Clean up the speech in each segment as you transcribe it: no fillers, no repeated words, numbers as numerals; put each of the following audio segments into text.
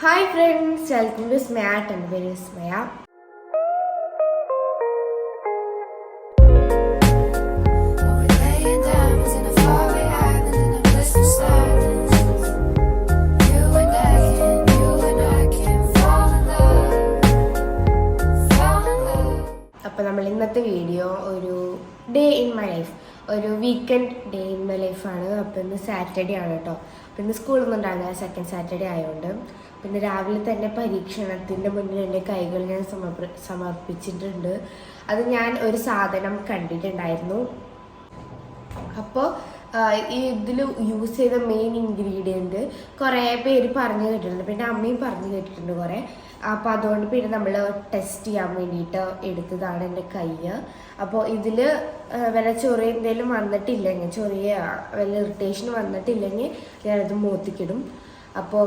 Hi friends, welcome to Smart and very Smaya. അപ്പോൾ നമ്മൾ ഇന്നത്തെ വീഡിയോ ഒരു ഡേ ഇൻ മൈ ലൈഫ്, ഒരു വീക്കെൻഡ് ഡേ ഇൻ മൈ ലൈഫാണ്. അപ്പോൾ ഇന്ന് സാറ്റർഡേ ആണ് കേട്ടോ. അപ്പോൾ ഇന്ന് സ്കൂളൊന്നും ഉണ്ടാകുക, സെക്കൻഡ് സാറ്റർഡേ ആയതുകൊണ്ട്. പിന്നെ രാവിലെ തന്നെ പരീക്ഷണത്തിൻ്റെ മുന്നിൽ എൻ്റെ കൈകൾ ഞാൻ സമർപ്പിച്ചിട്ടുണ്ട്. അത് ഞാൻ ഒരു സാധനം കണ്ടിട്ടുണ്ടായിരുന്നു. അപ്പോൾ ഇതിൽ യൂസ് ചെയ്ത മെയിൻ ഇൻഗ്രീഡിയൻറ്റ് കുറേ പേര് പറഞ്ഞു കേട്ടിട്ടുണ്ട്, പിന്നെ അമ്മയും പറഞ്ഞു കേട്ടിട്ടുണ്ട് കുറേ. അപ്പോൾ അതുകൊണ്ട് പിന്നെ നമ്മൾ ടെസ്റ്റ് ചെയ്യാൻ വേണ്ടിയിട്ട് എടുത്തതാണ് എൻ്റെ കൈ. അപ്പോൾ ഇതിൽ വല്ല ചൊറിയ എന്തെങ്കിലും വന്നിട്ടില്ലെങ്കിൽ, ചൊറിയ വല്ല ഇറിറ്റേഷൻ വന്നിട്ടില്ലെങ്കിൽ ഞാനത് മൂത്തിക്കിടും. അപ്പോൾ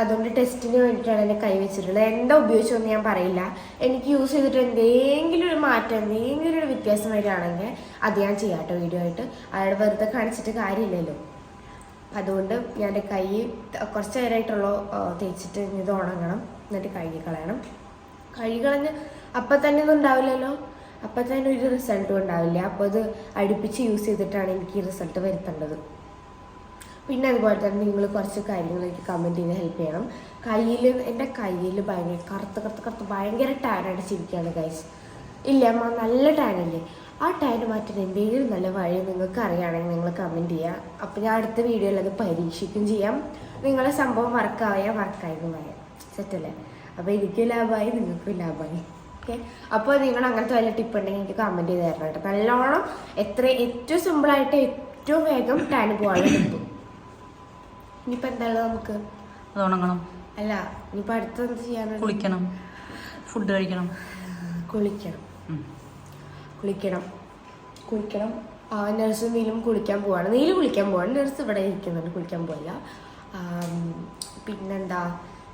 അതുകൊണ്ട് ടെസ്റ്റിന് വേണ്ടിയിട്ടാണ് എൻ്റെ കൈ വെച്ചിട്ടുള്ളത്. എന്താ ഉപയോഗിച്ചൊന്നും ഞാൻ പറയില്ല. എനിക്ക് യൂസ് ചെയ്തിട്ട് എന്തെങ്കിലും ഒരു മാറ്റം, എന്തെങ്കിലും ഒരു വ്യത്യാസം വരികയാണെങ്കിൽ അത് ഞാൻ ചെയ്യാം കേട്ടോ വീഡിയോ ആയിട്ട്. അയാൾ വെറുതെ കാണിച്ചിട്ട് കാര്യമില്ലല്ലോ. അതുകൊണ്ട് ഞാൻ എൻ്റെ കൈ കുറച്ച് നേരമായിട്ടുള്ളൂ തേച്ചിട്ട് ഇത് ഉണങ്ങണം, എന്നിട്ട് കഴുകി കളയണം. കഴുകി കളഞ്ഞ് അപ്പം തന്നെ ഒന്നും ഉണ്ടാവില്ലല്ലോ, അപ്പം തന്നെ ഒരു റിസൾട്ടും ഉണ്ടാവില്ല. അപ്പോൾ ഇത് അടുപ്പിച്ച് യൂസ് ചെയ്തിട്ടാണ് എനിക്ക് ഈ റിസൾട്ട് വരുത്തേണ്ടത്. പിന്നെ അതുപോലെ തന്നെ നിങ്ങൾ കുറച്ച് കാര്യങ്ങൾ എനിക്ക് കമൻറ്റ് ചെയ്ത് ഹെൽപ്പ് ചെയ്യണം. എൻ്റെ കയ്യിൽ ഭയങ്കര കറുത്ത് ഭയങ്കര ടാൻ അടിച്ചിരിക്കുകയാണ് ഗൈസ്. ഇല്ല അമ്മ, നല്ല ടാനല്ലേ? ആ ടാൻ മാറ്റാൻ എന്തെങ്കിലും നല്ല വഴി നിങ്ങൾക്ക് അറിയുകയാണെങ്കിൽ നിങ്ങൾ കമൻറ്റ് ചെയ്യുക. അപ്പോൾ ഞാൻ അടുത്ത വീഡിയോയിൽ അത് പരീക്ഷിക്കും ചെയ്യാം. നിങ്ങളെ സംഭവം വർക്കായെന്ന് പറയാം. സെറ്റല്ലേ? അപ്പോൾ എനിക്കും ലാഭമായി, നിങ്ങൾക്കും ലാഭമായി. ഓക്കെ, അപ്പോൾ നിങ്ങൾ അങ്ങനത്തെ വല്ല ടിപ്പ് ഉണ്ടെങ്കിൽ എനിക്ക് കമൻറ്റ് ചെയ്ത് തരണം കേട്ടോ. നല്ലോണം ഏറ്റവും സിമ്പിളായിട്ട് ഏറ്റവും വേഗം ടാൻ പോകാനുള്ള ടിപ്പ്. ഇനിയിപ്പോൾ എന്താണ് നമുക്ക് അത് ഉണങ്ങണം. അല്ല, ഇനിയിപ്പോൾ അടുത്തെന്ത് ചെയ്യാൻ? കുളിക്കണം, ഫുഡ് കഴിക്കണം, കുളിക്കണം. നഴ്സ് നീലും കുളിക്കാൻ പോവാണ്. നഴ്സ് ഇവിടെ ഇരിക്കുന്നുണ്ട്, കുളിക്കാൻ പോയില്ല. പിന്നെന്താ,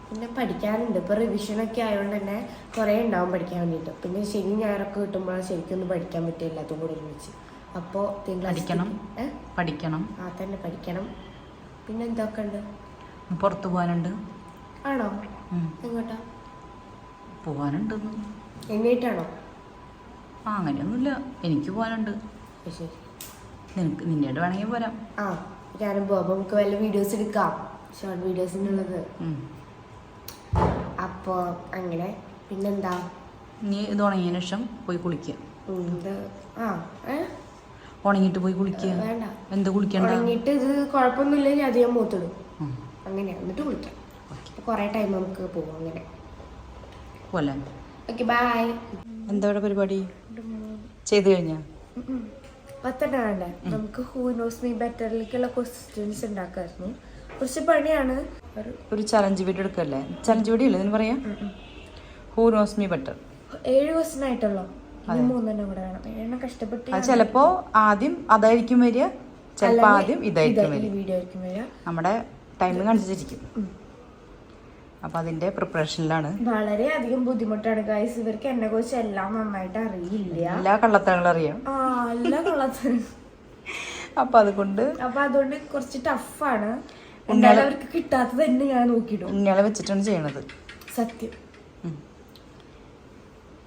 പിന്നെ പഠിക്കാനുണ്ട്. ഇപ്പോൾ റിവിഷനൊക്കെ ആയതുകൊണ്ട് തന്നെ കുറേ ഉണ്ടാവും പഠിക്കാൻ വേണ്ടിയിട്ട്. പിന്നെ ശനി ഞായറൊക്കെ കിട്ടുമ്പോൾ ശരിക്കൊന്നും പഠിക്കാൻ പറ്റില്ല, അതും കൂടെ ഒരുമിച്ച്. അപ്പോൾ പഠിക്കണം. തന്നെ പഠിക്കണം. പിന്നെ എന്തൊക്കെ ഉണ്ട്? പുറത്ത് പോകാനുണ്ട്. ആണോ? എങ്ങോട്ടാ പോകാനുണ്ട്? എന്നിട്ടാണോ? അങ്ങനെയൊന്നുമില്ല, എനിക്ക് പോകാനുണ്ട്. ശരി, നിന്റെ വേണമെങ്കിൽ പോരാം. ഞാനും പോവാം. അപ്പോൾ നമുക്ക് വല്ല വീഡിയോസ് എടുക്കാം, ഷോർട്ട് വീഡിയോസിനുള്ളത്. അപ്പോൾ അങ്ങനെ. പിന്നെന്താ, നീ ഇത് ഉണങ്ങിയതിന് ശേഷം പോയി കുളിക്കുക. ഉണങ്ങിയിട്ട് പോയി കുളിക്കുക. വേണ്ട, എന്ത് കുളിക്കണ്ട? ഉണങ്ങിയിട്ട് ഇത് കുഴപ്പമൊന്നുമില്ലെങ്കിൽ അധികം മൂത്തിടും. അങ്ങനെയാണ്, എന്നിട്ട് കുളിക്കാം. കുറേ ടൈം നമുക്ക് പോവാം. അങ്ങനെ പോലെ. Okay, bye. എന്താ ഇവിടെ പരിപാടി ചെയ്ത് കഴിഞ്ഞാ? 10 വേണ്ടേ? നമുക്ക് ഹൂ നോസ് മീ ബെറ്ററിലേക്കുള്ള ക്വസ്റ്റ്യൻസ് ഉണ്ടാക്കായിരുന്നു. കുറച്ച് പണിയാണ്. ഒരു ചലഞ്ച് വീഡിയോ എടുക്കല്ലേ? ചലഞ്ച് വീഡിയോ അല്ലേ ഇതിന് പറയാ? Who knows me better. 7 question ആയിട്ടുള്ളൂ. 3 കൂടെ വേണം. 7 കഷ്ടപ്പെട്ട്. ചിലപ്പോ ആദ്യം അതായിരിക്കും വരിക, ചിലപ്പോ ആദ്യം ഇതായിരിക്കും വരിക. നമ്മുടെ ടൈമിംഗ് അനുസരിച്ചിരിക്കും. അപ്പൊ അതിന്റെ പ്രിപ്പറേഷനിലാണ്. വളരെയധികം ബുദ്ധിമുട്ടാണ് ഗൈസ്. ഇവർക്ക് എന്നെ കുറിച്ച് എല്ലാം നന്നായിട്ട് അറിയില്ല. എല്ലാ കള്ളത്തരങ്ങളും അറിയാം. എല്ലാ കള്ളത്തരം. അപ്പൊ അതുകൊണ്ട് കുറച്ച് ടഫാണ്. എന്തായാലും അവർക്ക് കിട്ടാത്തത് തന്നെ ഞാൻ നോക്കിയിടും. ഉണ്ണിയാളെ വെച്ചിട്ടാണ് ചെയ്യണത്. സത്യം.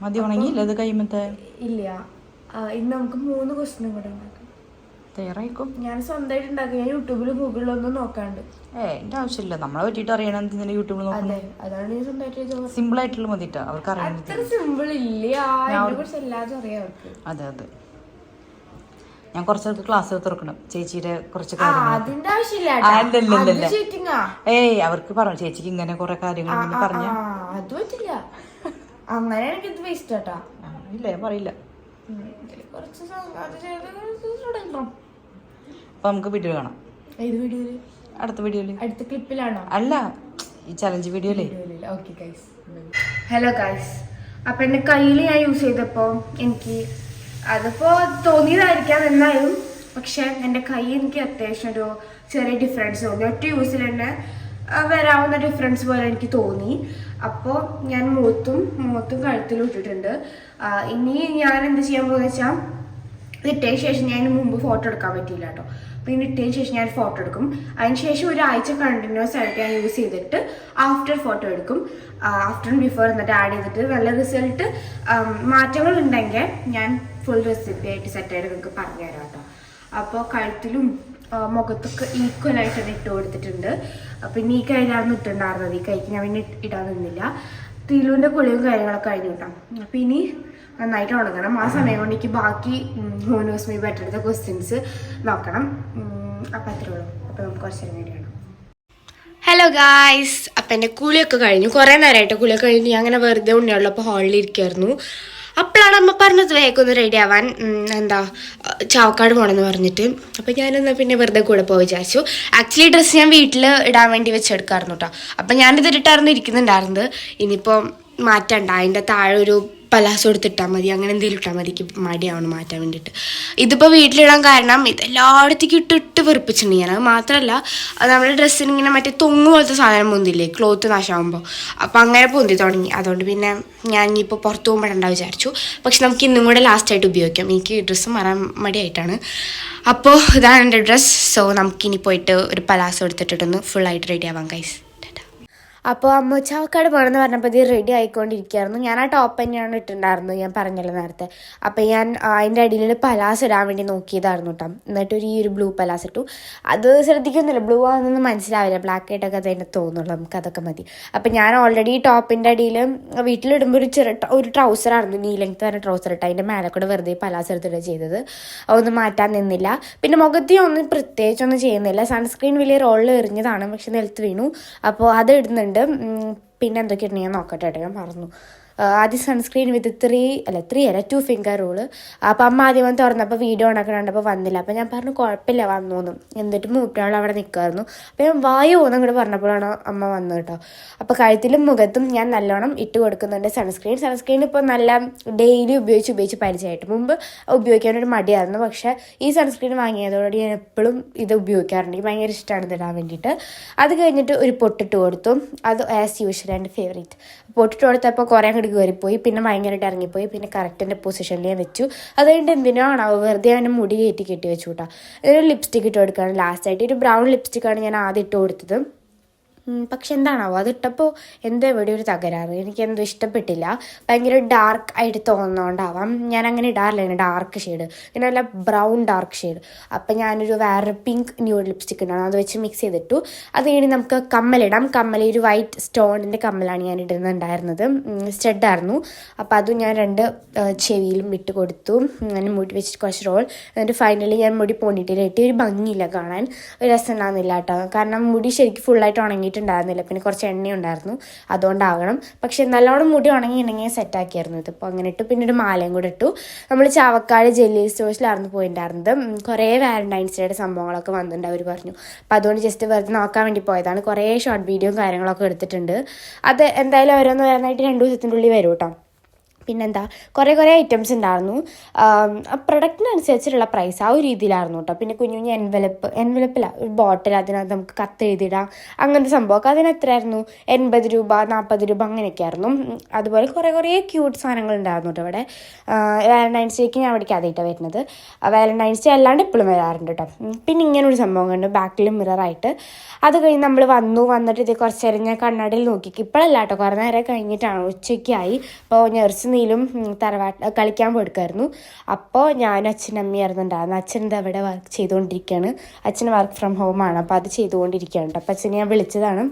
മതി, ഉണങ്ങിയില്ല ഇത് കൈമത്തെ? ഇല്ല, ഇന്ന് നമുക്ക് 3 ക്വസ്റ്റ്യനും കൂടെ ഉണ്ടാക്കാം. തയ്യാറായിക്കോ. ഞാൻ സ്വന്തമായിട്ട് ഉണ്ടാക്കും. ഞാൻ യൂട്യൂബിലും ഗൂഗിളിലൊന്നും നോക്കാണ്ട്. എന്റെ ആവശ്യമില്ല, നമ്മളെ പറ്റിയിട്ട് അറിയണം. യൂട്യൂബിൽ നോക്കുന്നത് അതാണ് ഞാൻ സ്വന്തമായിട്ട് സിമ്പിൾ ആയിട്ടുള്ള മതിട്ടാ. അവർക്ക് അറിയാം. അത്ര സിമ്പിൾ ഇല്ല, കുറിച്ച് എല്ലാതും അറിയാം അവർക്ക്. അതെ, ഞാൻ കുറച്ചവർക്ക് ക്ലാസ് തുറക്കണം. ചേച്ചിയുടെ കുറച്ച് അതിന്റെ ആവശ്യമില്ല. അവർക്ക് പറഞ്ഞു ചേച്ചിക്ക് ഇങ്ങനെ കുറെ കാര്യങ്ങൾ പറഞ്ഞു. അത് പറ്റില്ല. അങ്ങനെയാണെങ്കിൽ ഇത് വേസ്റ്റ് കേട്ടാ. ഇല്ല, ഞാൻ പറയില്ല. അപ്പൊ നമുക്ക് വീഡിയോ കാണാം. അടുത്ത വീഡിയോയില്, അടുത്ത ക്ലിപ്പിലാണോ? അല്ല, ഈ ചലഞ്ച് വീഡിയോയില്. ഹലോ ഗൈസ്, അപ്പൊ എന്റെ കയ്യിൽ ഞാൻ യൂസ് ചെയ്തപ്പോ എനിക്ക് അതിപ്പോ തോന്നിയതായിരിക്കാം എന്നാലും, പക്ഷെ എൻ്റെ കൈ എനിക്ക് അത്യാവശ്യം ഒരു ചെറിയ ഡിഫറൻസ് തോന്നി. ഒറ്റ യൂസിൽ തന്നെ വരാവുന്ന ഡിഫറൻസ് പോലെ എനിക്ക് തോന്നി. അപ്പോൾ ഞാൻ മൂത്തും കഴുത്തിലും ഇട്ടിട്ടുണ്ട്. ഇനി ഞാൻ എന്ത് ചെയ്യാൻ പോകുന്ന വെച്ചാൽ ഇത് ഇട്ടതിന് ശേഷം ഞാൻ മുമ്പ് ഫോട്ടോ എടുക്കാൻ പറ്റിയില്ല കേട്ടോ. അപ്പോൾ ഇതിന് ഇട്ടതിന് ശേഷം ഞാൻ ഫോട്ടോ എടുക്കും. അതിന് ശേഷം ഒരാഴ്ച കണ്ടിന്യൂസ് ആയിട്ട് ഞാൻ യൂസ് ചെയ്തിട്ട് ആഫ്റ്റർ ഫോട്ടോ എടുക്കും. ആഫ്റ്ററും ബിഫോർ എന്നിട്ട് ആഡ് ചെയ്തിട്ട് നല്ല റിസൾട്ട് മാറ്റങ്ങൾ ഉണ്ടെങ്കിൽ ഞാൻ ഫുൾ റെസിപ്പി ആയിട്ട് സെറ്റായിട്ട് നിങ്ങൾക്ക് പറഞ്ഞുതരാം കേട്ടോ. അപ്പോൾ കഴുത്തിലും മുഖത്തൊക്കെ ഈക്വലായിട്ട് തന്നെ ഇട്ട് കൊടുത്തിട്ടുണ്ട്. പിന്നെ ഈ കയ്യിലാണ് ഇട്ടുണ്ടായിരുന്നത്, ഈ കൈക്ക് ഞാൻ പിന്നെ ഇടാൻ നിന്നില്ല. തിലുവിൻ്റെ കുളിയും കാര്യങ്ങളൊക്കെ കഴിഞ്ഞു കിട്ടാം. അപ്പോൾ ഇനി നന്നായിട്ട് ഉണങ്ങണം. ആ സമയം കൊണ്ട് എനിക്ക് ബാക്കി മോനോസ് മീ ബെറ്റർ ക്വസ്റ്റ്യൻസ് നോക്കണം. അപ്പം അത്രേ ഉള്ളൂ. അപ്പോൾ നമുക്ക് കുറച്ച് നേരം വേണ്ടി വേണം. ഹലോ ഗായ്സ്, അപ്പം എൻ്റെ കുളിയൊക്കെ കഴിഞ്ഞു. കുറേ നേരമായിട്ട് കുളിയൊക്കെ കഴിഞ്ഞ് ഞാൻ അങ്ങനെ വെറുതെ ഉണ്ണിയുള്ളപ്പോൾ ഹാളിൽ ഇരിക്കുമായിരുന്നു. അപ്പോഴാണ് അമ്മ പറഞ്ഞത് വേഗം ഒന്ന് റെഡി ആവാൻ, ചാവക്കാട് പോകണമെന്ന് പറഞ്ഞിട്ട്. അപ്പോൾ ഞാനെന്നാൽ പിന്നെ വെറുതെ കൂടെ പോയി വിചാരിച്ചു. ആക്ച്വലി ഡ്രസ്സ് ഞാൻ വീട്ടിൽ ഇടാൻ വേണ്ടി വെച്ചെടുക്കാമായിരുന്നു കേട്ടോ. അപ്പം ഞാനിതിട്ടായിരുന്നു ഇരിക്കുന്നുണ്ടായിരുന്നത്. ഇനിയിപ്പോൾ മാറ്റണ്ട, അതിൻ്റെ താഴെ ഒരു പലാസോ എടുത്തിട്ടാൽ മതി, അങ്ങനെ എന്തെങ്കിലും ഇട്ടാൽ മതി. എനിക്ക് മടിയാവണം മാറ്റാൻ വേണ്ടിയിട്ട്. ഇതിപ്പോൾ വീട്ടിലിടാൻ കാരണം ഇതെല്ലായിടത്തേക്കും ഇട്ടിട്ട് വെറുപ്പിച്ചിട്ടുണ്ട് ഞാൻ. അത് മാത്രമല്ല നമ്മുടെ ഡ്രസ്സിന് ഇങ്ങനെ മറ്റേ തൊങ്ങ് പോലത്തെ സാധനം പൊന്തില്ലേ ക്ലോത്ത് നാശമാകുമ്പോൾ, അപ്പോൾ അങ്ങനെ പൊന്തി തുടങ്ങി. അതുകൊണ്ട് പിന്നെ ഞാൻ ഇനിയിപ്പോൾ പുറത്ത് പോകുമ്പോഴണ്ട വിചാരിച്ചു. പക്ഷെ നമുക്ക് ഇന്നും കൂടെ ലാസ്റ്റായിട്ട് ഉപയോഗിക്കാം. എനിക്ക് ഡ്രസ്സ് മാറാൻ മടിയായിട്ടാണ്. അപ്പോൾ ഇതാണ് എൻ്റെ ഡ്രസ്സ്. സോ നമുക്കിനി പോയിട്ട് ഒരു പലാസോ എടുത്തിട്ടൊന്ന് ഫുള്ളായിട്ട് റെഡി ആവാം ഗൈസ്. അപ്പോൾ അമ്മ ചാവക്കാട് പോകണമെന്ന് പറഞ്ഞപ്പോൾ ഇത് റെഡി ആയിക്കൊണ്ടിരിക്കുകയായിരുന്നു. ഞാൻ ആ ടോപ്പ് തന്നെയാണ് ഇട്ടിട്ടുണ്ടായിരുന്നത്, ഞാൻ പറഞ്ഞല്ലോ നേരത്തെ. അപ്പോൾ ഞാൻ അതിൻ്റെ അടിയിൽ പലാസ് ഇടാൻ വേണ്ടി നോക്കിയതായിരുന്നു കേട്ടോ. എന്നിട്ടൊരു ഈ ഒരു ബ്ലൂ പലാസ് ഇട്ടു. അത് ശ്രദ്ധിക്കുന്നില്ല, ബ്ലൂ ആണെന്നൊന്നും മനസ്സിലാവില്ല, ബ്ലാക്ക് ആയിട്ടൊക്കെ അതിനെ തോന്നുള്ളൂ, നമുക്ക് അതൊക്കെ മതി. അപ്പോൾ ഞാൻ ഓൾറെഡി ടോപ്പിൻ്റെ അടിയിൽ വീട്ടിലിടുമ്പോൾ ഒരു ട്രൗസറായിരുന്നു, നീ ലെങ്ത് തന്നെ ട്രൗസർ ഇട്ട് അതിൻ്റെ മേലെ കൂടെ വെറുതെ പലാസ് എടുത്തിട്ട് ചെയ്തത്. അതൊന്നും മാറ്റാൻ നിന്നില്ല. പിന്നെ മുഖത്തി ഒന്നും പ്രത്യേകിച്ചൊന്നും ചെയ്യുന്നില്ല. സൺസ്ക്രീൻ വലിയ റോളിൽ എറിഞ്ഞതാണ്, പക്ഷെ നിലത്ത് വീണു. അപ്പോൾ അത് ഇടുന്നുണ്ട്. പിന്നെ എന്തൊക്കെയാണ് ഞാൻ നോക്കട്ടെ കേട്ടോ, ഞാൻ പറഞ്ഞു. ആദ്യം സൺസ്ക്രീൻ വിത്ത് 2 ഫിംഗർ റൂള്. അപ്പം അമ്മ ആദ്യം തുറന്നപ്പോൾ വീഡിയോ ഉണ്ടാക്കണുണ്ടപ്പോൾ വന്നില്ല. അപ്പം ഞാൻ പറഞ്ഞു കുഴപ്പമില്ല വന്നു. എന്നിട്ട് മൂട്ടയാൾ അവിടെ നിൽക്കുമായിരുന്നു. അപ്പോൾ ഞാൻ വായു അങ്ങോട്ട് പറഞ്ഞപ്പോഴാണ് അമ്മ വന്നത് കേട്ടോ. അപ്പോൾ കഴുത്തിലും മുഖത്തും ഞാൻ നല്ലോണം ഇട്ട് കൊടുക്കുന്നുണ്ട് സൺസ്ക്രീൻ. ഇപ്പോൾ നല്ല ഡെയിലി ഉപയോഗിച്ച് പരിചയമായിട്ട്. മുമ്പ് ഉപയോഗിക്കാനൊരു മടിയായിരുന്നു, പക്ഷേ ഈ സൺസ്ക്രീൻ വാങ്ങിയതോടെ ഞാൻ എപ്പോഴും ഇത് ഉപയോഗിക്കാറുണ്ട്. എനിക്ക് ഭയങ്കര ഇഷ്ടമാണ് ഇതിടാൻ വേണ്ടിയിട്ട്. അത് കഴിഞ്ഞിട്ട് ഒരു പൊട്ടിട്ട് കൊടുത്തു. അത് ആസ് യൂഷ്വൽ എൻ്റെ ഫേവറേറ്റ്. പൊട്ടിട്ട് കൊടുത്തപ്പോൾ കുറേ അങ്ങോട്ട് കയറിപ്പോയി, പിന്നെ ഭയങ്കരമായിട്ട് ഇറങ്ങിപ്പോയി. പിന്നെ കറക്റ്റിൻ്റെ പൊസിഷനിൽ ഞാൻ വെച്ചു. അത് കഴിഞ്ഞിട്ട് എന്തിനാണോ വെറുതെ അവൻ്റെ മുടി കെട്ടി വെച്ചു കേട്ടോ. ഒരു ലിപ്സ്റ്റിക്ക് ഇട്ട് കൊടുക്കുകയാണ് ലാസ്റ്റായിട്ട്. ഒരു ബ്രൗൺ ലിപ്സ്റ്റിക്കാണ് ഞാൻ ആദ്യം ഇട്ട് കൊടുത്തത്. പക്ഷെ എന്താണാവോ അതിട്ടപ്പോൾ എന്തോ ഇവിടെ ഒരു തകരാറ്, എനിക്കെന്തോ ഇഷ്ടപ്പെട്ടില്ല. ഭയങ്കര ഡാർക്ക് ആയിട്ട് തോന്നുന്നതുകൊണ്ടാവാം. ഞാൻ അങ്ങനെ ഇടാറില്ല ഡാർക്ക് ഷെയ്ഡ്, പിന്നെ നല്ല ബ്രൗൺ ഡാർക്ക് ഷെയ്ഡ്. അപ്പം ഞാനൊരു വേറെ പിങ്ക് ന്യൂഡ് ലിപ്സ്റ്റിക് ഉണ്ടാകും, അത് വെച്ച് മിക്സ് ചെയ്തിട്ടു. അത് കഴിഞ്ഞ് നമുക്ക് കമ്മലിടാം. ഒരു വൈറ്റ് സ്റ്റോണിൻ്റെ കമ്മലാണ് ഞാൻ ഇടുന്നുണ്ടായിരുന്നത്, സ്റ്റഡായിരുന്നു. അപ്പോൾ അതും ഞാൻ 2 ചെവിയിലും ഇട്ട് കൊടുത്തു. ഞാൻ മുടി വെച്ചിട്ട് കുറച്ച് റോൾ. എന്നിട്ട് ഫൈനലി ഞാൻ മുടി പോണിട്ടിലിട്ട്. ഒരു ഭംഗിയില്ല കാണാൻ, ഒരു രസം ഉണ്ടാകുന്നില്ല കേട്ടോ. കാരണം മുടി ശരിക്കും ഫുള്ളായിട്ട് ഉണങ്ങിയിട്ടുണ്ടായിരുന്നില്ല, പിന്നെ കുറച്ച് എണ്ണ ഉണ്ടായിരുന്നു, അതുകൊണ്ടാകണം. പക്ഷെ നല്ലോണം മുടി ഉണങ്ങി സെറ്റാക്കിയായിരുന്നു ഇതിപ്പോൾ. അങ്ങനെ ഇട്ടു. പിന്നെ ഒരു മാലയും കൂടെ ഇട്ടു. നമ്മൾ ചാവക്കാട് ജെല്ലി സ്റ്റോഴ്സിലായിരുന്നു പോയിട്ടുണ്ടായിരുന്നത്. കുറേ വാലന്റൈൻസ് ഡേയുടെ സംഭവങ്ങളൊക്കെ വന്നിട്ടുണ്ട് അവർ പറഞ്ഞു. അപ്പോൾ അതുകൊണ്ട് ജസ്റ്റ് വെറുതെ നോക്കാൻ വേണ്ടി പോയതാണ്. കുറേ ഷോർട്ട് വീഡിയോയും കാര്യങ്ങളൊക്കെ എടുത്തിട്ടുണ്ട്. അത് എന്തായാലും ഓരോന്ന് വരാനായിട്ട് 2 ദിവസത്തിൻ്റെ ഉള്ളിൽ വരും കേട്ടോ. പിന്നെന്താ കുറേ ഐറ്റംസ് ഉണ്ടായിരുന്നു. പ്രൊഡക്റ്റിനനുസരിച്ചിട്ടുള്ള പ്രൈസ് ആ ഒരു രീതിയിലായിരുന്നു കേട്ടോ. പിന്നെ കുഞ്ഞു എൻവലപ്പില്ല ഒരു ബോട്ടിൽ, അതിനകത്ത് നമുക്ക് കത്ത് എഴുതിയിടാം, അങ്ങനത്തെ സംഭവമൊക്കെ. അതിന് എത്രയായിരുന്നു? 80 രൂപ 40 രൂപ അങ്ങനെയൊക്കെ ആയിരുന്നു. അതുപോലെ കുറേ ക്യൂട്ട് സാധനങ്ങൾ ഉണ്ടായിരുന്നു കേട്ടോ ഇവിടെ. വാലന്റൈൻസ് ഡേക്ക് ഞാൻ അവിടേക്ക് ആദ്യമായിട്ടാണ് വരുന്നത്. വാലന്റൈൻസ് ഡേ അല്ലാണ്ട് എപ്പോഴും വരാറുണ്ട് കേട്ടോ. പിന്നെ ഇങ്ങനൊരു സംഭവം കണ്ടു, ബാക്കിൽ മിററായിട്ട്. അത് കഴിഞ്ഞ് നമ്മൾ വന്നിട്ട് ഇത് കുറച്ച് നേരം ഞാൻ കണ്ണാടിയിൽ നോക്കി. ഇപ്പോഴല്ല കേട്ടോ, കുറേ നേരം കഴിഞ്ഞിട്ടാണ്, ഉച്ചയ്ക്കായി. അപ്പോൾ ഞെർസ് നീലും കളിക്കാൻ പോയിക്കായിരുന്നു. അപ്പോൾ ഞാനും അച്ഛനും അമ്മയായിരുന്നു ഉണ്ടായിരുന്നു. അച്ഛൻ ഇത് അവിടെ വർക്ക് ചെയ്തുകൊണ്ടിരിക്കുകയാണ്. അച്ഛന് വർക്ക് ഫ്രം ഹോമാണ്, അപ്പോൾ അത് ചെയ്തുകൊണ്ടിരിക്കുകയാണ് കേട്ടോ. അപ്പോൾ അച്ഛനെ ഞാൻ വിളിച്ചതാണ്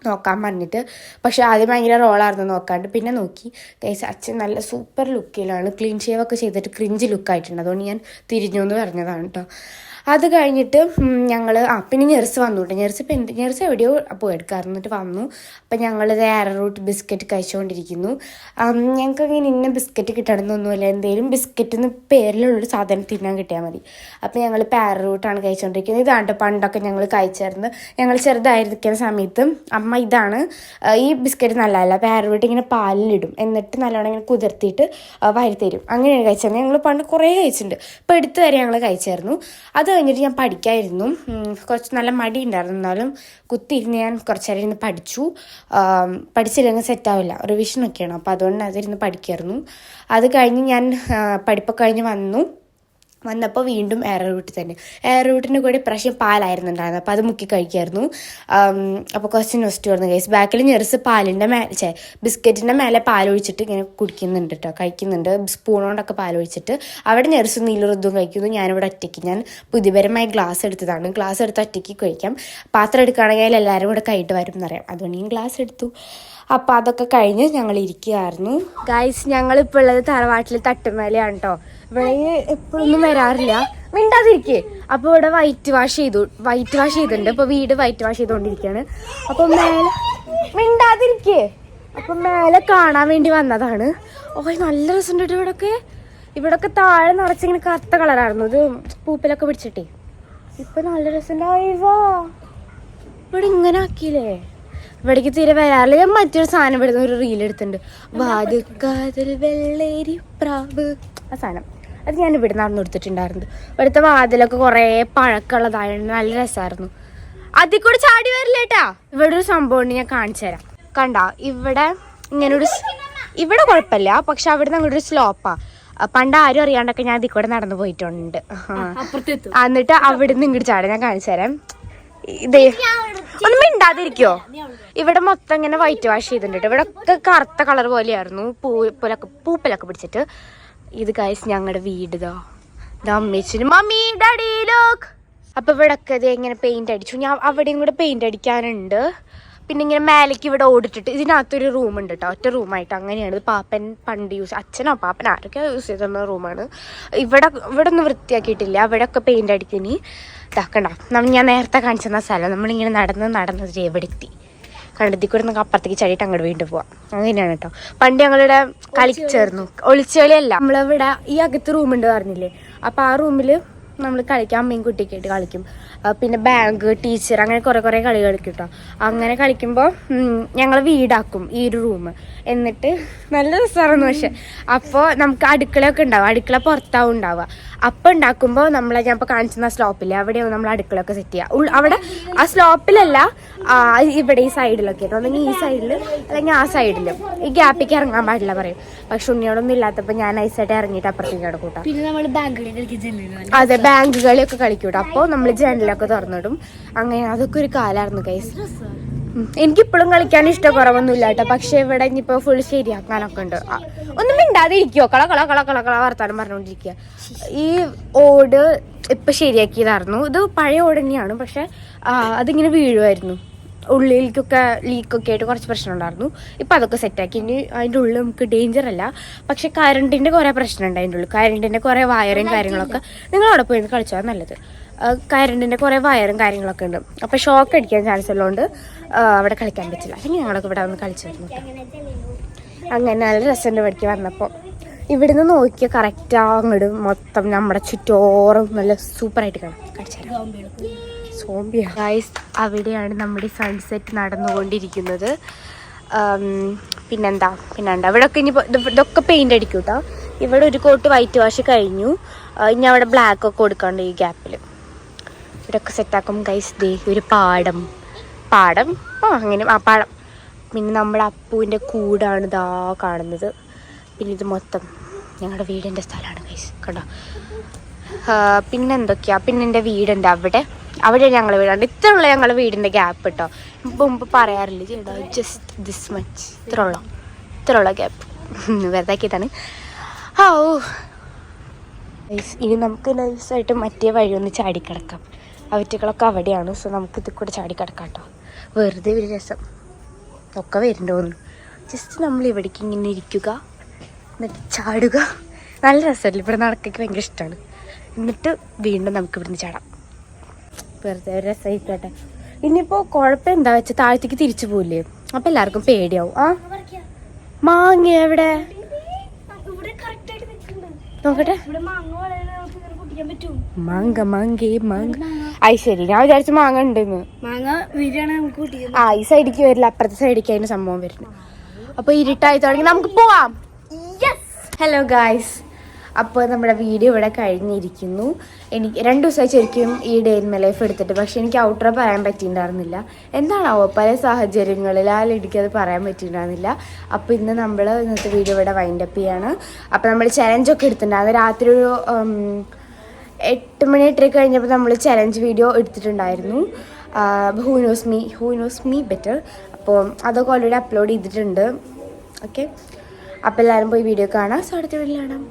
നോക്കാൻ പറഞ്ഞിട്ട്. പക്ഷെ ആദ്യം ഭയങ്കര റോളായിരുന്നു നോക്കാണ്ട്. പിന്നെ നോക്കി ഗൈസ്, അച്ഛൻ നല്ല സൂപ്പർ ലുക്കിലാണ്, ക്ലീൻ ഷേവൊക്കെ ചെയ്തിട്ട് ക്രിഞ്ച് ലുക്കായിട്ടുണ്ട്. അതുകൊണ്ട് ഞാൻ തിരിഞ്ഞു എന്ന് പറഞ്ഞതാണ് കേട്ടോ. അത് കഴിഞ്ഞിട്ട് ഞങ്ങൾ പിന്നെ ഞെർസ് വന്നു കേട്ടോ. ഞെർസ് എവിടെയോ പോയെടുക്കാറ്. എന്നിട്ട് വന്നു. അപ്പം ഞങ്ങളിത് ആരോറൂട്ട് ബിസ്ക്കറ്റ് കഴിച്ചുകൊണ്ടിരിക്കുന്നു. ഞങ്ങൾക്ക് അങ്ങനെ ഇന്ന ബിസ്ക്കറ്റ് കിട്ടണമെന്നൊന്നുമില്ല, എന്തെങ്കിലും ബിസ്ക്കറ്റിന് പേരിലുള്ളൊരു സാധനം തിന്നാൻ കിട്ടിയാൽ മതി. അപ്പം ഞങ്ങൾ ആരോറൂട്ടാണ് കഴിച്ചുകൊണ്ടിരിക്കുന്നത്. ഇതാണ് പണ്ടൊക്കെ ഞങ്ങൾ കഴിച്ചായിരുന്നു. ഞങ്ങൾ ചെറുതായിരിക്കുന്ന സമയത്ത് അമ്മ ഇതാണ്, ഈ ബിസ്ക്കറ്റ് നല്ലതല്ല, ആരോറൂട്ട് ഇങ്ങനെ പാലിലിടും, എന്നിട്ട് നല്ലോണം ഇങ്ങനെ കുതിർത്തിയിട്ട് വാരിത്തരും. അങ്ങനെയാണ് കഴിച്ചത്. ഞങ്ങൾ പണ്ട് കുറേ കഴിച്ചിട്ടുണ്ട്. ഇപ്പോൾ എടുത്ത് വരെ ഞങ്ങൾ കഴിച്ചായിരുന്നു. അത് കഴിഞ്ഞിട്ട് ഞാൻ പഠിക്കായിരുന്നു. കുറച്ച് നല്ല മടി ഉണ്ടായിരുന്നു, എന്നാലും കുത്തിയിരുന്ന് ഞാൻ കുറച്ച് നേരം ഇരുന്ന് പഠിച്ചു. പഠിച്ചില്ലെങ്കിൽ സെറ്റാവില്ല, റിവിഷനൊക്കെയാണ്. അപ്പോൾ അതുകൊണ്ട് അതിരുന്ന് പഠിക്കായിരുന്നു. അത് കഴിഞ്ഞ് ഞാൻ പഠിപ്പൊക്കെ കഴിഞ്ഞ് വന്നു. വന്നപ്പോൾ വീണ്ടും എയർ റൂട്ട് തന്നെ. എയർ റൂട്ടിൻ്റെ കൂടെ ഇപ്രാവശ്യം പാലായിരുന്നു ഉണ്ടായിരുന്നത്. അപ്പോൾ അത് മുക്കി കഴിക്കായിരുന്നു. അപ്പോൾ കുറച്ച് നൊസ്റ്റ് വരുന്നു ഗൈസ്. ബാക്കിൽ ഞെറിസ് പാലിൻ്റെ മേലെ ബിസ്ക്കറ്റിൻ്റെ മേലെ പാലൊഴിച്ചിട്ട് ഇങ്ങനെ കുടിക്കുന്നുണ്ട് കേട്ടോ, കഴിക്കുന്നുണ്ട് സ്പൂൺ കൊണ്ടൊക്കെ പാലൊഴിച്ചിട്ട്. അവിടെ ഞെറിസും നീലറുദ്ദും കഴിക്കുന്നു. ഞാനിവിടെ ഒറ്റയ്ക്ക്, ഞാൻ ബുദ്ധിപരമായി ഗ്ലാസ് എടുത്തതാണ്. ഗ്ലാസ് എടുത്ത് ഒറ്റയ്ക്ക് കഴിക്കാം. പാത്രം എടുക്കുകയാണെങ്കിൽ എല്ലാവരും കൂടെ കൈയിട്ട് വരും എന്നറിയാം, അതുകൊണ്ട് ഞാൻ ഗ്ലാസ് എടുത്തു. അപ്പോൾ അതൊക്കെ കഴിഞ്ഞ് ഞങ്ങൾ ഇരിക്കുകയായിരുന്നു ഗൈസ്. ഞങ്ങളിപ്പോൾ ഉള്ളത് തറവാട്ടിൽ തട്ടുമേലയാണ് കേട്ടോ. ഇവിടെ എപ്പോഴൊന്നും വരാറില്ല, മിണ്ടാതിരിക്കേ. അപ്പോൾ ഇവിടെ വൈറ്റ് വാഷ് ചെയ്തിട്ടുണ്ട്. ഇപ്പോൾ വീട് വൈറ്റ് വാഷ് ചെയ്തുകൊണ്ടിരിക്കുകയാണ്. അപ്പോൾ മേലെ മിണ്ടാതിരിക്കേ. അപ്പം മേലെ കാണാൻ വേണ്ടി വന്നതാണ്. നല്ല രസമുണ്ട് ഇവിടൊക്കെ താഴെ നിറച്ചിങ്ങനെ കറുത്ത കളറായിരുന്നു, ഇത് പൂപ്പിലൊക്കെ പിടിച്ചിട്ടേ. ഇപ്പം നല്ല രസമുണ്ടായിവാ. ഇവിടെ ഇങ്ങനെ ആക്കിയില്ലേ, ഇവിടേക്ക് തീരെ വരാറില്ല. ഞാൻ മറ്റൊരു സാധനം ഇവിടുന്ന് ഒരു റീൽ എടുത്തിട്ടുണ്ട്, വാതിൽക്കാതിൽ വെള്ളേരി പ്രാവ്. ആ സാധനം അത് ഞാൻ ഇവിടെ നടന്നു കൊടുത്തിട്ടുണ്ടായിരുന്നു. ഇവിടുത്തെ വാതിലൊക്കെ കുറേ പഴക്കമുള്ളതായിരുന്നു, നല്ല രസമായിരുന്നു. അതിൽ കൂടെ ചാടി വരില്ല കേട്ടാ. ഇവിടെ ഒരു സംഭവം ഉണ്ട്, ഞാൻ കാണിച്ചു തരാം. കണ്ട ഇവിടെ ഇങ്ങനൊരു, ഇവിടെ കുഴപ്പമില്ല, പക്ഷെ അവിടെ നിന്ന് അങ്ങോട്ടൊരു സ്ലോപ്പാ. പണ്ട് ആരും അറിയാണ്ടൊക്കെ ഞാൻ ഇതിൽ കൂടെ നടന്നു പോയിട്ടുണ്ട്. എന്നിട്ട് അവിടെ നിന്ന് ഇങ്ങോട്ട് ചാടി, ഞാൻ കാണിച്ചു തരാം. ഇതേ ഒന്നും മിണ്ടാതിരിക്കോ. ഇവിടെ മൊത്തം ഇങ്ങനെ വൈറ്റ് വാഷ് ചെയ്തിട്ടുണ്ട്. ഇവിടെ ഒക്കെ കറുത്ത കളർ പോലെയായിരുന്നു, പൂപ്പലൊക്കെ പിടിച്ചിട്ട്. ഇത് ഗൈസ് ഞങ്ങളുടെ വീട്. ഇതാ അമ്മേച്ചിന് മമ്മി ഡാഡി ലോക്ക്. അപ്പൊ ഇവിടെ ഒക്കെ ഇത് ഇങ്ങനെ പെയിന്റ് അടിച്ചു. ഞാൻ അവിടെയും കൂടെ പെയിന്റ് അടിക്കാനുണ്ട്. പിന്നെ ഇങ്ങനെ മേലേക്ക് ഇവിടെ ഓടിട്ടിട്ട് ഇതിനകത്തൊരു റൂമുണ്ട് കേട്ടോ, ഒറ്റ റൂമായിട്ട്. അങ്ങനെയാണ് പാപ്പൻ പണ്ട് അച്ഛനോ പാപ്പൻ ആരൊക്കെ യൂസ് ചെയ്തിരുന്ന റൂമാണ്. ഇവിടെ ഒന്നും വൃത്തിയാക്കിയിട്ടില്ല. അവിടെ ഒക്കെ പെയിന്റ് അടിക്കിനി ഇതാക്കണ്ട. ഞാൻ നേരത്തെ കാണിച്ചിരുന്ന സ്ഥലം നമ്മളിങ്ങനെ നടന്നത് എവിടെ എത്തി കണ്ടത്തിൽ കൂടെ നമുക്ക് അപ്പുറത്തേക്ക് ചടിയിട്ട് അങ്ങോട്ട് വീണ്ടും പോവാം. അങ്ങനെയാണ് കേട്ടോ. പണ്ട് ഞങ്ങളിവിടെ കളിച്ചേർന്നു, ഒളിച്ചുകളിയല്ല. നമ്മളിവിടെ ഈ അകത്ത് റൂമുണ്ട് പറഞ്ഞില്ലേ, അപ്പം ആ റൂമിൽ നമ്മൾ കളിക്കാം, അമ്മയും കുട്ടിയൊക്കെ ആയിട്ട് കളിക്കും. പിന്നെ ബാങ്ക്, ടീച്ചർ, അങ്ങനെ കുറേ കളി കളിക്കും കേട്ടോ. അങ്ങനെ കളിക്കുമ്പോൾ ഞങ്ങൾ വീടാക്കും ഈ ഒരു റൂം. എന്നിട്ട് നല്ല രസമായിരുന്നു. പക്ഷെ അപ്പോൾ നമുക്ക് അടുക്കളയൊക്കെ ഉണ്ടാവും, അടുക്കള പുറത്താവും ഉണ്ടാവുക. അപ്പം ഉണ്ടാക്കുമ്പോൾ ഞാൻ ഇപ്പോൾ കാണിച്ചിരുന്ന സ്ലോപ്പില്ലേ, അവിടെയാവും നമ്മൾ അടുക്കളയൊക്കെ സെറ്റ് ചെയ്യുക. അവിടെ ആ സ്ലോപ്പിലല്ല, ഇവിടെ ഈ സൈഡിലൊക്കെ ആയിട്ട്, അല്ലെങ്കിൽ ഈ സൈഡിൽ അല്ലെങ്കിൽ ആ സൈഡിലും. ഈ ഗ്യാപ്പിക്ക് ഇറങ്ങാൻ പാടില്ല പറയും. പക്ഷെ ഉണ്ണിയോടൊന്നും ഇല്ലാത്തപ്പോൾ ഞാൻ ഐസായിട്ട് ഇറങ്ങിയിട്ട് അപ്പുറത്തേക്ക് കിടക്കൂട്ടാ. പിന്നെ നമ്മൾ ബാങ്കുകളിൽ, അതെ ബാങ്ക് കളിയൊക്കെ കളിക്കൂട്ടോ. അപ്പോൾ നമ്മൾ ജനലൊക്കെ തുറന്നിടും. അങ്ങനെ അതൊക്കെ ഒരു കാലമായിരുന്നു ഗൈസ്. എനിക്കിപ്പോഴും കളിക്കാൻ ഇഷ്ടക്കുറവൊന്നുമില്ല കേട്ടോ. പക്ഷെ ഇവിടെ ഇനിയിപ്പോൾ ഫുൾ ശരിയാക്കാനൊക്കെ ഉണ്ട്. ഒന്നും മിണ്ടാതെ ഇരിക്കുവോ, കള വർത്താനം പറഞ്ഞുകൊണ്ടിരിക്കുക. ഈ ഓട് ഇപ്പം ശരിയാക്കിയതായിരുന്നു. ഇത് പഴയ ഓട് തന്നെയാണ്, പക്ഷെ അതിങ്ങനെ വീഴുമായിരുന്നു. ഉള്ളിലേക്കൊക്കെ ലീക്കൊക്കെ ആയിട്ട് കുറച്ച് പ്രശ്നം ഉണ്ടായിരുന്നു. ഇപ്പം അതൊക്കെ സെറ്റാക്കി. ഇനി അതിൻ്റെ ഉള്ളിൽ നമുക്ക് ഡേഞ്ചർ അല്ല, പക്ഷെ കറണ്ടിൻ്റെ കുറേ പ്രശ്നമുണ്ട് അതിൻ്റെ ഉള്ളിൽ. കറണ്ടിൻ്റെ കുറേ വയറും കാര്യങ്ങളൊക്കെ, നിങ്ങൾ അവിടെ പോയി കളിച്ചാൽ നല്ലത്. കറണ്ടിൻ്റെ കുറേ വയറും കാര്യങ്ങളൊക്കെ ഉണ്ട്. അപ്പോൾ ഷോക്ക് അടിക്കാൻ ചാൻസ് ഉള്ളതുകൊണ്ട് അവിടെ കളിക്കാൻ പറ്റില്ല. അല്ലെങ്കിൽ ഞങ്ങളൊക്കെ ഇവിടെ വന്ന് കളിച്ചിരുന്നു. അങ്ങനെ നല്ല രസമുണ്ട് ഇവിടേക്ക് വന്നപ്പോൾ. ഇവിടുന്ന് നോക്കിയാൽ കറക്റ്റ് അങ്ങോട്ട് മൊത്തം നമ്മുടെ ചുറ്റോറും നല്ല സൂപ്പറായിട്ട് കാണാം. കളിച്ചാൽ സോംബിയ ഗൈസ്. അവിടെയാണ് നമ്മുടെ സൺസെറ്റ് നടന്നുകൊണ്ടിരിക്കുന്നത്. പിന്നെന്താ ഇവിടെയൊക്കെ ഇനി ഇതൊക്കെ പെയിൻ്റ് അടിക്കും കേട്ടോ. ഇവിടെ ഒരു കോട്ട് വൈറ്റ് വാഷ് കഴിഞ്ഞു. ഇനി അവിടെ ബ്ലാക്ക് ഒക്കെ കൊടുക്കാണ്ട് ഈ ഗ്യാപ്പിൽ. ഇവിടെയൊക്കെ സെറ്റാക്കും ഗൈസ്. ദേ ഒരു പാടം അങ്ങനെ ആ പാടം. പിന്നെ നമ്മുടെ അപ്പൂവിൻ്റെ കൂടാണ് ഇതാ കാണുന്നത്. പിന്നെ ഇത് മൊത്തം ഞങ്ങളുടെ വീടിൻ്റെ സ്ഥലമാണ് ഗൈസ്, കണ്ടോ. പിന്നെന്തൊക്കെയാ, പിന്നെ എൻ്റെ വീടുണ്ട് അവിടെ ഞങ്ങളുടെ വീടുണ്ട്. ഇത്രയുള്ള ഞങ്ങളുടെ വീടിൻ്റെ ഗ്യാപ്പ് കേട്ടോ. മുമ്പ് പറയാറില്ല ചേട്ടാ, ജസ്റ്റ് ദിസ് മച്ച്, ഇത്രയുള്ള ഗ്യാപ്പ് വെറുതാക്കിയതാണ്. ഇനി നമുക്ക് നൈസായിട്ട് മറ്റേ വഴി ഒന്ന് ചാടിക്കിടക്കാം. അവറ്റകളൊക്കെ അവിടെയാണ്. സോ നമുക്ക് ഇതിൽ കൂടെ ചാടിക്കിടക്കാം കേട്ടോ. വെറുതെ ഒരു രസം ഒക്കെ വരുന്നുണ്ടോന്ന്. ജസ്റ്റ് നമ്മൾ ഇവിടേക്ക് ഇങ്ങനെ ഇരിക്കുക, എന്നിട്ട് ചാടുക. നല്ല രസമല്ലേ, ഇവിടെ നടക്കൊക്കെ ഭയങ്കര ഇഷ്ടമാണ്. എന്നിട്ട് വീണ്ടും നമുക്ക് ഇവിടുന്ന് ചാടാം. വെറുതെ ഒരു രസമായിക്കോട്ടെ. ഇനിയിപ്പോൾ കുഴപ്പം എന്താ വെച്ചാൽ താഴത്തേക്ക് തിരിച്ചു പോവില്ലേ, അപ്പം എല്ലാവർക്കും പേടിയാവും. മാങ്ങ എവിടെ നോക്കട്ടെ. മാങ്ങ അത് ശരി, ഞാൻ വിചാരിച്ചു മാങ്ങ ഉണ്ടെന്ന്. ഈ സൈഡിക്ക് വരില്ല, അപ്പുറത്തെ സൈഡിക്ക് അതിന് സംഭവം വരുന്നു. അപ്പൊ ഇരുട്ടായി തുടങ്ങി, നമുക്ക് പോവാം. ഹലോ ഗായ്സ്, അപ്പോൾ നമ്മുടെ വീഡിയോ ഇവിടെ കഴിഞ്ഞിരിക്കുന്നു. എനിക്ക് 2 ദിവസമായി ശരിക്കും ഈ ഡേ ഇൻ മൈ ലൈഫ് എടുത്തിട്ട്, പക്ഷെ എനിക്ക് ഔട്ടർ പറയാൻ പറ്റിയിട്ടുണ്ടായിരുന്നില്ല. എന്താണാവോ പല സാഹചര്യങ്ങളിലാൽ എനിക്കത് പറയാൻ പറ്റിയിട്ടുണ്ടായിരുന്നില്ല. അപ്പോൾ ഇന്നത്തെ വീഡിയോ ഇവിടെ വൈൻഡപ്പ് ചെയ്യാണ്. അപ്പോൾ നമ്മൾ ചലഞ്ചൊക്കെ എടുത്തിട്ടുണ്ടായിരുന്നു. രാത്രി ഒരു 8 മണി 8 കഴിഞ്ഞപ്പോൾ നമ്മൾ ചലഞ്ച് വീഡിയോ എടുത്തിട്ടുണ്ടായിരുന്നു. Who knows me better. അപ്പോൾ അതൊക്കെ ഓൾറെഡി അപ്ലോഡ് ചെയ്തിട്ടുണ്ട്. ഓക്കെ, അപ്പോൾ എല്ലാവരും പോയി വീഡിയോ കാണാം. സോ അടുത്ത വീഡിയോ കാണാം.